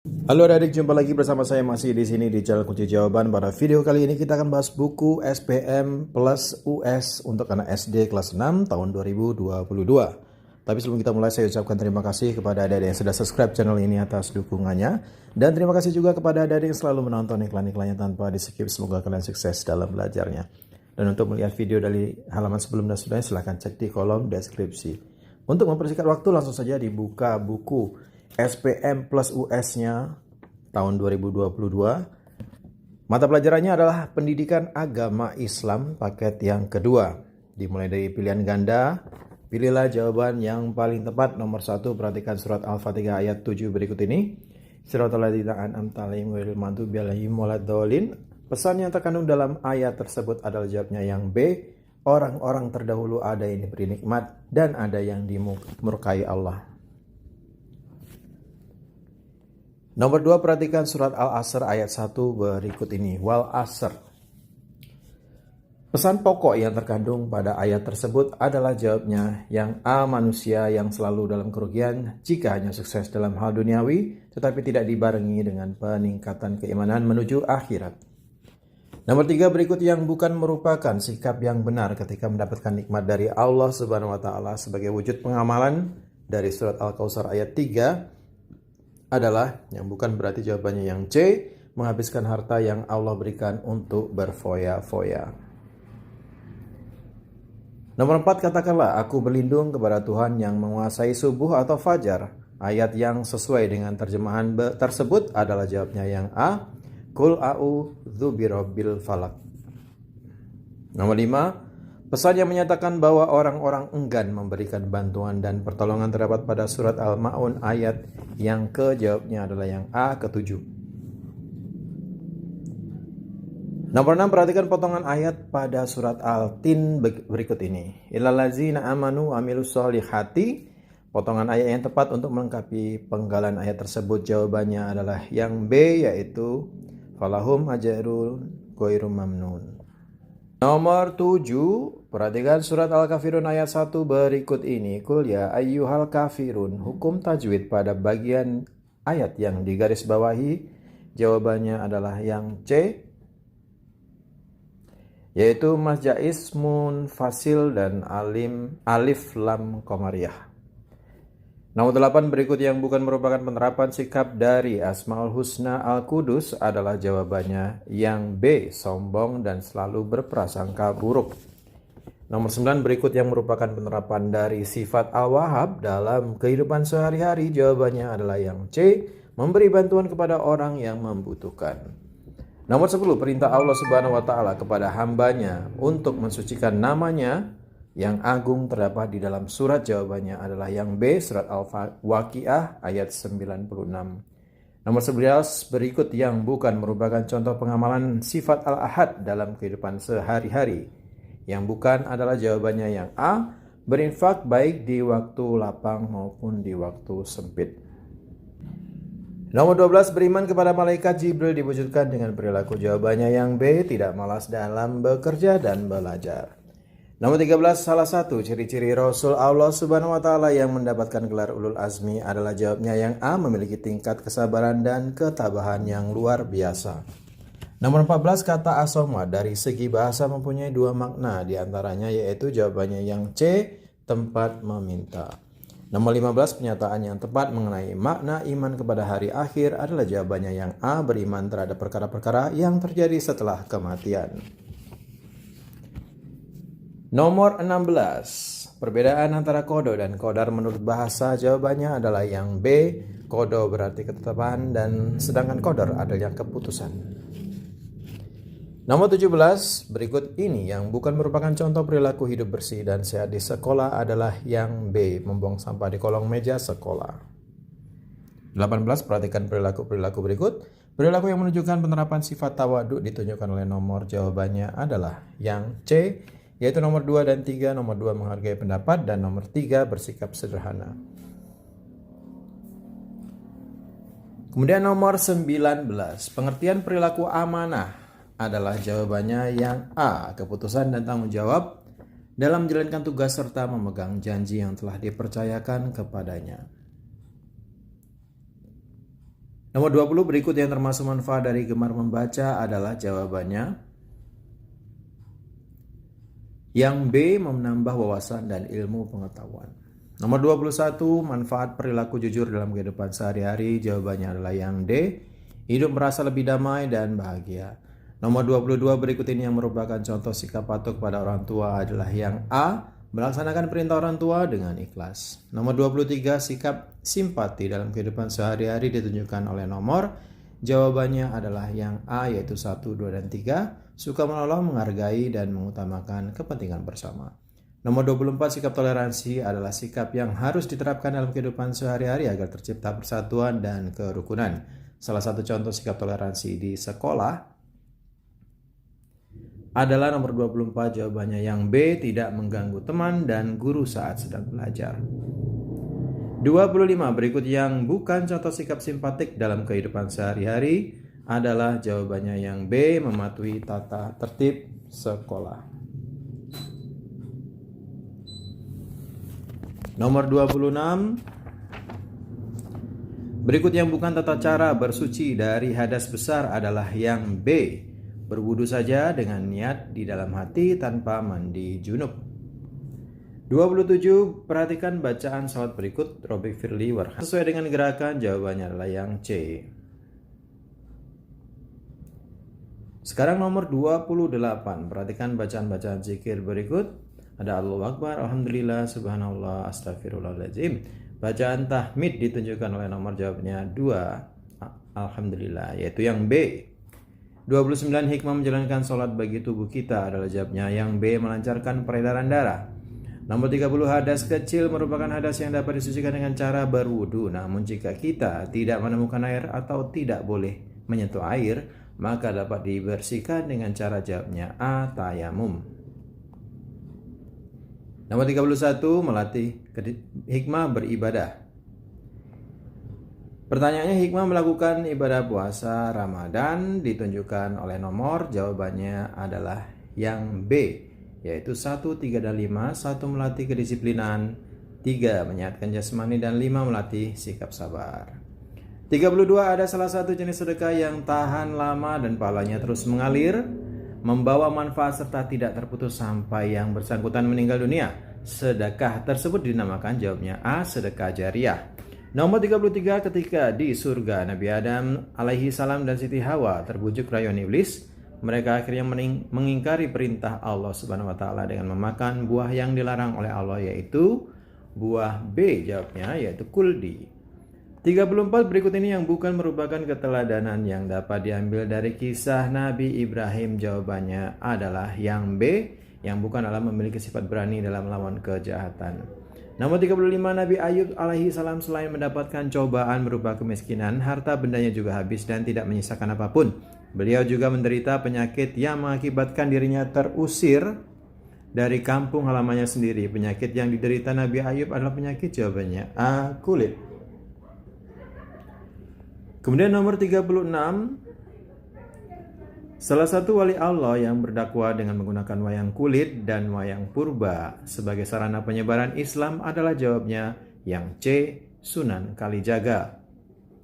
Halo adik, jumpa lagi bersama saya masih di sini di channel Kunci Jawaban. Pada video kali ini kita akan bahas buku SPM Plus US untuk anak SD kelas 6 tahun 2022. Tapi sebelum kita mulai, saya ucapkan terima kasih kepada adik-adik yang sudah subscribe channel ini atas dukungannya. Dan terima kasih juga kepada adik-adik yang selalu menonton iklan-iklannya tanpa di skip. Semoga kalian sukses dalam belajarnya. Dan untuk melihat video dari halaman sebelum dan sudahnya, silahkan cek di kolom deskripsi. Untuk mempersingkat waktu, langsung saja dibuka buku SPM Plus US-nya tahun 2022. Mata pelajarannya adalah Pendidikan Agama Islam paket yang kedua. Dimulai dari pilihan ganda, pilihlah jawaban yang paling tepat. Nomor 1, perhatikan surat Al-Fatihah ayat 7 berikut ini. Siratal ladzina an'amta 'alaihim ghairil maghdubi alaihim waladdallin. Pesan yang terkandung dalam ayat tersebut adalah jawabnya yang B. Orang-orang terdahulu ada yang diberi nikmat dan ada yang dimurkai Allah. Nomor 2, perhatikan surat Al-Asr ayat 1 berikut ini. Wal Asr. Pesan pokok yang terkandung pada ayat tersebut adalah jawabnya yang A. Manusia yang selalu dalam kerugian jika hanya sukses dalam hal duniawi, tetapi tidak dibarengi dengan peningkatan keimanan menuju akhirat. Nomor 3, berikut yang bukan merupakan sikap yang benar ketika mendapatkan nikmat dari Allah Subhanahu wa Ta'ala sebagai wujud pengamalan dari surat Al-Kautsar ayat 3 adalah yang bukan, berarti jawabannya yang C, menghabiskan harta yang Allah berikan untuk berfoya-foya. Nomor 4, katakanlah aku berlindung kepada Tuhan yang menguasai subuh atau fajar. Ayat yang sesuai dengan terjemahan tersebut adalah jawabnya yang A, Qul a'udzu birabbil falaq. Nomor 5, pesan yang menyatakan bahwa orang-orang enggan memberikan bantuan dan pertolongan terdapat pada surat Al-Ma'un ayat yang kejawabnya adalah yang A, ke-7. Nomor 6, perhatikan potongan ayat pada surat Al-Tin berikut ini. Illal ladzina amanu wa amilus solihati. Potongan ayat yang tepat untuk melengkapi penggalan ayat tersebut jawabannya adalah yang B, yaitu falahum ajrun ghairu mamnun. Nomor 7, perhatikan surat Al-Kafirun ayat 1 berikut ini. Qul ya ayyuhal kafirun. Hukum tajwid pada bagian ayat yang digaris bawahi jawabannya adalah yang C, yaitu masja ismun fasil dan alif lam qamariyah. Nomor 8, berikut yang bukan merupakan penerapan sikap dari Asmaul Husna Al-Qudus adalah jawabannya yang B, sombong dan selalu berprasangka buruk. Nomor 9, berikut yang merupakan penerapan dari sifat Al-Wahhab dalam kehidupan sehari-hari jawabannya adalah yang C, memberi bantuan kepada orang yang membutuhkan. Nomor 10, perintah Allah Subhanahu wa Ta'ala kepada hambanya untuk mensucikan namanya yang agung terdapat di dalam surat, jawabannya adalah yang B, surat Al-Waqiah ayat 96. Nomor 11, berikut yang bukan merupakan contoh pengamalan sifat Al-Ahad dalam kehidupan sehari-hari. Yang bukan adalah jawabannya yang A, berinfak baik di waktu lapang maupun di waktu sempit. Nomor 12, beriman kepada malaikat Jibril diwujudkan dengan perilaku, jawabannya yang B, tidak malas dalam bekerja dan belajar. Nomor 13, salah satu ciri-ciri Rasul Allah Subhanahu wa Ta'ala yang mendapatkan gelar Ulul Azmi adalah jawabnya yang A, memiliki tingkat kesabaran dan ketabahan yang luar biasa. Nomor 14, kata asoma dari segi bahasa mempunyai dua makna, diantaranya yaitu jawabannya yang C, tempat meminta. Nomor 15, pernyataan yang tepat mengenai makna iman kepada hari akhir adalah jawabannya yang A, beriman terhadap perkara-perkara yang terjadi setelah kematian. Nomor 16, perbedaan antara kodo dan qadar menurut bahasa, jawabannya adalah yang B, kodo berarti ketetapan dan sedangkan qadar adalah keputusan. Nomor 17, berikut ini yang bukan merupakan contoh perilaku hidup bersih dan sehat di sekolah adalah yang B, membuang sampah di kolong meja sekolah. 18, perhatikan perilaku-perilaku berikut. Perilaku yang menunjukkan penerapan sifat tawaduk ditunjukkan oleh nomor, jawabannya adalah yang C, yaitu nomor 2 dan 3. Nomor 2 menghargai pendapat dan nomor 3 bersikap sederhana. Kemudian nomor 19, pengertian perilaku amanah adalah jawabannya yang A, keputusan dan tanggung jawab dalam menjalankan tugas serta memegang janji yang telah dipercayakan kepadanya. Nomor 20 berikut yang termasuk manfaat dari gemar membaca adalah jawabannya. Yang B, menambah wawasan dan ilmu pengetahuan. Nomor 21, manfaat perilaku jujur dalam kehidupan sehari-hari. Jawabannya adalah yang D, hidup merasa lebih damai dan bahagia. Nomor 22 berikut ini yang merupakan contoh sikap patuh kepada orang tua adalah yang A, melaksanakan perintah orang tua dengan ikhlas. Nomor 23, sikap simpati dalam kehidupan sehari-hari ditunjukkan oleh nomor. Jawabannya adalah yang A, yaitu 1, 2, dan 3. Suka menolong, menghargai, dan mengutamakan kepentingan bersama. Nomor 24, sikap toleransi adalah sikap yang harus diterapkan dalam kehidupan sehari-hari agar tercipta persatuan dan kerukunan. Salah satu contoh sikap toleransi di sekolah adalah nomor 24, jawabannya yang B, tidak mengganggu teman dan guru saat sedang belajar. 25, berikut yang bukan contoh sikap simpatik dalam kehidupan sehari-hari adalah jawabannya yang B, mematuhi tata tertib sekolah. Nomor 26, berikut yang bukan tata cara bersuci dari hadas besar adalah yang B, berwudu saja dengan niat di dalam hati tanpa mandi junub. 27, perhatikan bacaan salat berikut Robik Firly Warhan. Sesuai dengan gerakan, jawabannya adalah yang C. Sekarang nomor 28, perhatikan bacaan-bacaan zikir berikut. Ada Allahu Akbar, Alhamdulillah, Subhanallah, Astagfirullahaladzim. Bacaan tahmid ditunjukkan oleh nomor jawabnya 2, Alhamdulillah, yaitu yang B. 29, hikmah menjalankan sholat bagi tubuh kita adalah jawabnya yang B, melancarkan peredaran darah. Nomor 30, hadas kecil merupakan hadas yang dapat disucikan dengan cara berwudu. Namun jika kita tidak menemukan air atau tidak boleh menyentuh air, maka dapat dibersihkan dengan cara jawabnya A, tayamum. Nomor 31, melatih hikmah beribadah. Pertanyaannya, hikmah melakukan ibadah puasa Ramadan ditunjukkan oleh nomor. Jawabannya adalah yang B, yaitu 1, 3, dan 5. 1, melatih kedisiplinan. 3, menyehatkan jasmani. Dan 5, melatih sikap sabar. 32, ada salah satu jenis sedekah yang tahan lama dan pahalanya terus mengalir, membawa manfaat serta tidak terputus sampai yang bersangkutan meninggal dunia. Sedekah tersebut dinamakan jawabnya A, sedekah jariah. Nomor 33, ketika di surga Nabi Adam alaihi salam dan Siti Hawa terbujuk rayuan iblis, mereka akhirnya mengingkari perintah Allah Subhanahu wa taala dengan memakan buah yang dilarang oleh Allah, yaitu buah B, jawabnya yaitu kuldi. 34, berikut ini yang bukan merupakan keteladanan yang dapat diambil dari kisah Nabi Ibrahim. Jawabannya adalah yang B, yang bukan adalah memiliki sifat berani dalam melawan kejahatan. Nomor 35, Nabi Ayub alaihi salam selain mendapatkan cobaan berupa kemiskinan, harta bendanya juga habis dan tidak menyisakan apapun. Beliau juga menderita penyakit yang mengakibatkan dirinya terusir dari kampung halamannya sendiri. Penyakit yang diderita Nabi Ayub adalah penyakit, jawabannya A, kulit. Kemudian nomor 36, salah satu wali Allah yang berdakwah dengan menggunakan wayang kulit dan wayang purba sebagai sarana penyebaran Islam adalah jawabnya yang C, Sunan Kalijaga.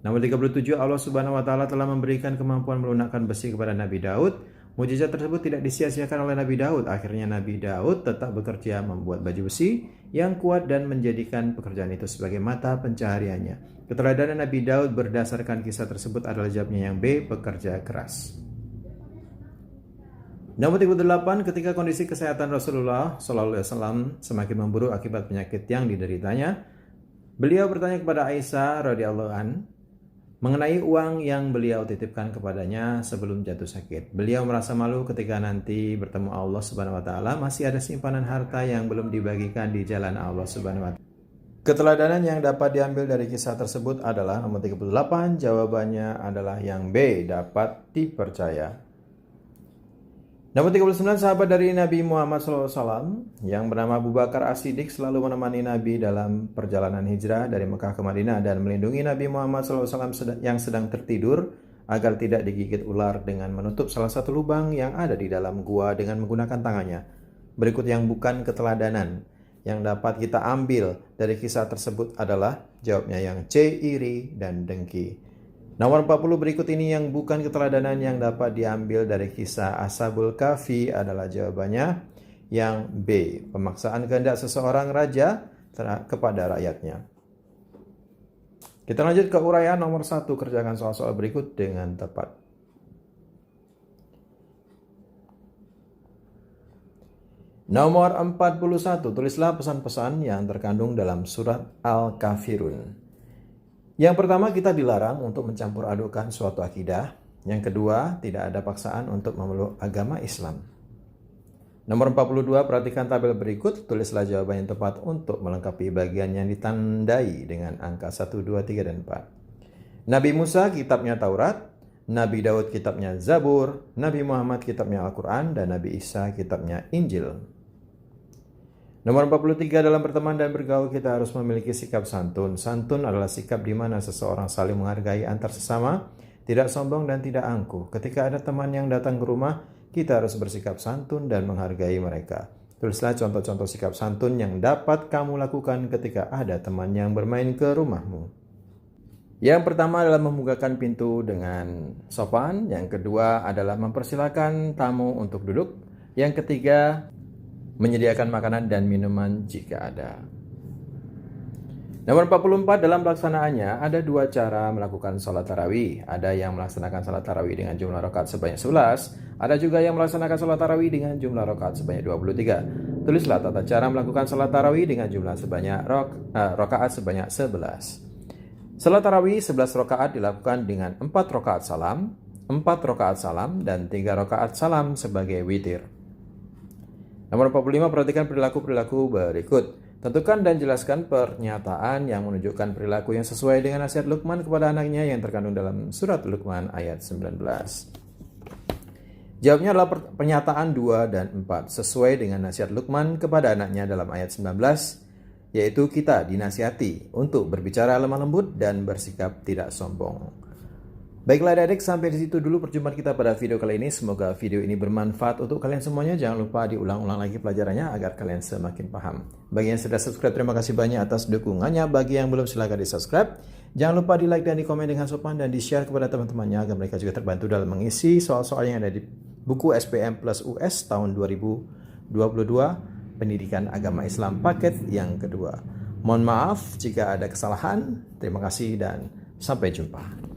Nomor 37, Allah Subhanahu wa taala telah memberikan kemampuan melunakkan besi kepada Nabi Daud. Mukjizat tersebut tidak disia-siakan oleh Nabi Daud. Akhirnya Nabi Daud tetap bekerja membuat baju besi yang kuat dan menjadikan pekerjaan itu sebagai mata pencahariannya. Keteladanan Nabi Daud berdasarkan kisah tersebut adalah jawabnya yang B, bekerja keras. Nomor 38, ketika kondisi kesehatan Rasulullah SAW semakin memburuk akibat penyakit yang dideritanya, beliau bertanya kepada Aisyah radhiyallahu an mengenai uang yang beliau titipkan kepadanya sebelum jatuh sakit. Beliau merasa malu ketika nanti bertemu Allah Subhanahu wa taala masih ada simpanan harta yang belum dibagikan di jalan Allah Subhanahu wa taala. Keteladanan yang dapat diambil dari kisah tersebut adalah nomor 38, jawabannya adalah yang B, dapat dipercaya. Nomor 39, sahabat dari Nabi Muhammad SAW yang bernama Abu Bakar As-Siddiq selalu menemani Nabi dalam perjalanan hijrah dari Mekah ke Madinah dan melindungi Nabi Muhammad SAW yang sedang tertidur agar tidak digigit ular dengan menutup salah satu lubang yang ada di dalam gua dengan menggunakan tangannya. Berikut yang bukan keteladanan yang dapat kita ambil dari kisah tersebut adalah jawabnya yang C, iri dan dengki. Nomor 40 berikut ini yang bukan keteladanan yang dapat diambil dari kisah Ashabul Kahfi adalah jawabannya yang B. Pemaksaan kehendak seseorang raja kepada rakyatnya. Kita lanjut ke uraian nomor 1. Kerjakan soal-soal berikut dengan tepat. Nomor 41. Tulislah pesan-pesan yang terkandung dalam surat Al-Kafirun. Yang pertama, kita dilarang untuk mencampur adukan suatu akidah. Yang kedua, tidak ada paksaan untuk memeluk agama Islam. Nomor 42, perhatikan tabel berikut. Tulislah jawaban yang tepat untuk melengkapi bagian yang ditandai dengan angka 1, 2, 3, dan 4. Nabi Musa kitabnya Taurat, Nabi Daud kitabnya Zabur, Nabi Muhammad kitabnya Al-Quran, dan Nabi Isa kitabnya Injil. Nomor 43, dalam berteman dan bergaul kita harus memiliki sikap santun. Santun adalah sikap di mana seseorang saling menghargai antar sesama, tidak sombong dan tidak angkuh. Ketika ada teman yang datang ke rumah, kita harus bersikap santun dan menghargai mereka. Tulislah contoh-contoh sikap santun yang dapat kamu lakukan ketika ada teman yang bermain ke rumahmu. Yang pertama adalah membukakan pintu dengan sopan. Yang kedua adalah mempersilakan tamu untuk duduk. Yang ketiga, menyediakan makanan dan minuman jika ada. Nomor 44, dalam pelaksanaannya ada dua cara melakukan sholat tarawih. Ada yang melaksanakan sholat tarawih dengan jumlah rakaat sebanyak 11. Ada juga yang melaksanakan sholat tarawih dengan jumlah rakaat sebanyak 23. Tulislah tata cara melakukan sholat tarawih dengan jumlah sebanyak rakaat sebanyak 11. Sholat tarawih 11 rakaat dilakukan dengan 4 rakaat salam, 4 rakaat salam, dan 3 rakaat salam sebagai witir. Nomor 45, perhatikan perilaku-perilaku berikut. Tentukan dan jelaskan pernyataan yang menunjukkan perilaku yang sesuai dengan nasihat Luqman kepada anaknya yang terkandung dalam surat Luqman ayat 19. Jawabnya adalah pernyataan 2 dan 4 sesuai dengan nasihat Luqman kepada anaknya dalam ayat 19, yaitu kita dinasihati untuk berbicara lemah lembut dan bersikap tidak sombong. Baiklah adik-adik, sampai di situ dulu perjumpaan kita pada video kali ini. Semoga video ini bermanfaat untuk kalian semuanya. Jangan lupa diulang-ulang lagi pelajarannya agar kalian semakin paham. Bagi yang sudah subscribe, terima kasih banyak atas dukungannya. Bagi yang belum, silahkan di subscribe. Jangan lupa di like dan di komen dengan sopan dan di share kepada teman-temannya agar mereka juga terbantu dalam mengisi soal-soal yang ada di buku SPM Plus US tahun 2022 Pendidikan Agama Islam paket yang kedua. Mohon maaf jika ada kesalahan. Terima kasih dan sampai jumpa.